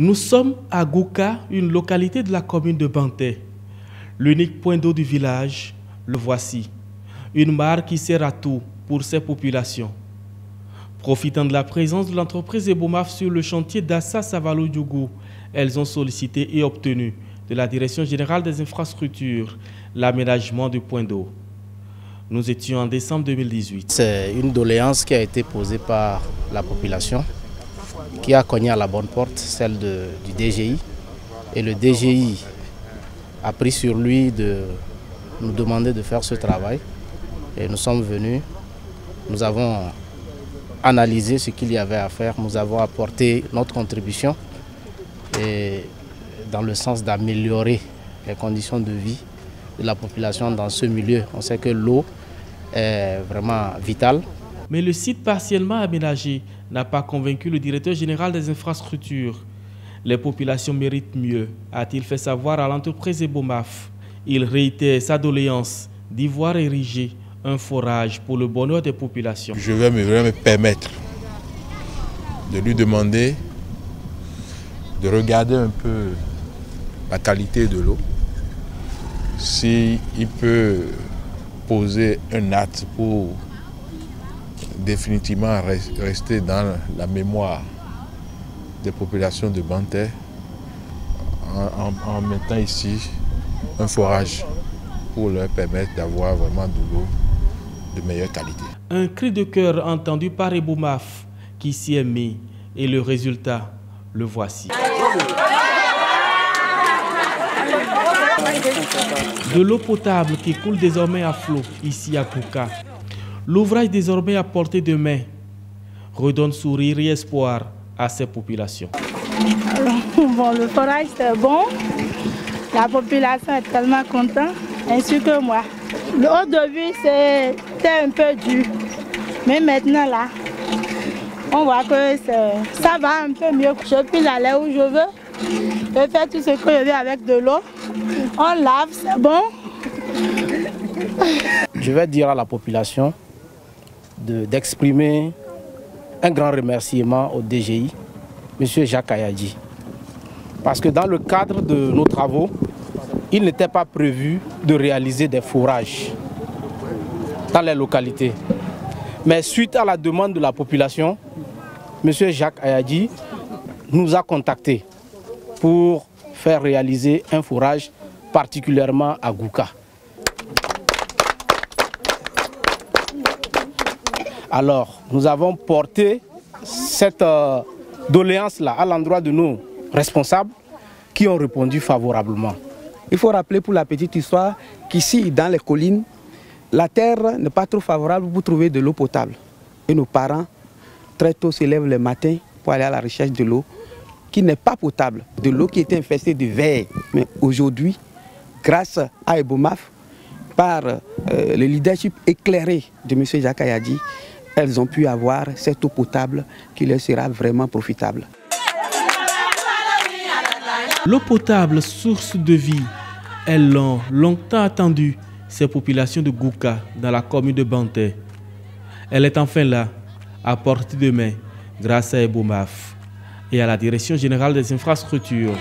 Nous sommes à Gouka, une localité de la commune de Banté. L'unique point d'eau du village, le voici. Une mare qui sert à tout pour ces populations. Profitant de la présence de l'entreprise Ebomaf sur le chantier d'Assa Savalo-Diougou, elles ont sollicité et obtenu de la Direction générale des infrastructures l'aménagement du point d'eau. Nous étions en décembre 2018. C'est une doléance qui a été posée par la population, qui a cogné à la bonne porte, celle du DGI. Et le DGI a pris sur lui de nous demander de faire ce travail. Et nous sommes venus, nous avons analysé ce qu'il y avait à faire, nous avons apporté notre contribution et dans le sens d'améliorer les conditions de vie de la population dans ce milieu. On sait que l'eau est vraiment vitale. Mais le site partiellement aménagé n'a pas convaincu le directeur général des infrastructures. Les populations méritent mieux, a-t-il fait savoir à l'entreprise Ebomaf. Il réitère sa doléance d'y voir ériger un forage pour le bonheur des populations. Je vais me permettre de lui demander de regarder un peu la qualité de l'eau, s'il peut poser un acte pour définitivement rester dans la mémoire des populations de Banté en mettant ici un forage pour leur permettre d'avoir vraiment de l'eau de meilleure qualité. Un cri de cœur entendu par Ebomaf qui s'y est mis et le résultat, le voici. De l'eau potable qui coule désormais à flot ici à Gouka. L'ouvrage désormais à portée de main redonne sourire et espoir à ces populations. Bon, le forage c'est bon, la population est tellement contente, ainsi que moi. Le haut début c'était un peu dur, mais maintenant là, on voit que ça va un peu mieux. Je peux aller où je veux, je fais tout ce que je veux avec de l'eau, on lave, c'est bon. Je vais dire à la population d'exprimer un grand remerciement au DGI, M. Jacques Ayadji. Parce que dans le cadre de nos travaux, il n'était pas prévu de réaliser des forages dans les localités. Mais suite à la demande de la population, M. Jacques Ayadji nous a contactés pour faire réaliser un forage particulièrement à Gouka. Alors, nous avons porté cette doléance-là à l'endroit de nos responsables qui ont répondu favorablement. Il faut rappeler pour la petite histoire qu'ici, dans les collines, la terre n'est pas trop favorable pour trouver de l'eau potable. Et nos parents, très tôt, se lèvent le matin pour aller à la recherche de l'eau qui n'est pas potable, de l'eau qui était infestée de vers. Mais aujourd'hui, grâce à Ebomaf, par le leadership éclairé de M. Jacques Ayadji, elles ont pu avoir cette eau potable qui leur sera vraiment profitable. L'eau potable, source de vie, elles l'ont longtemps attendue, ces populations de Gouka dans la commune de Banté. Elle est enfin là, à portée de main, grâce à Ebomaf et à la Direction générale des infrastructures.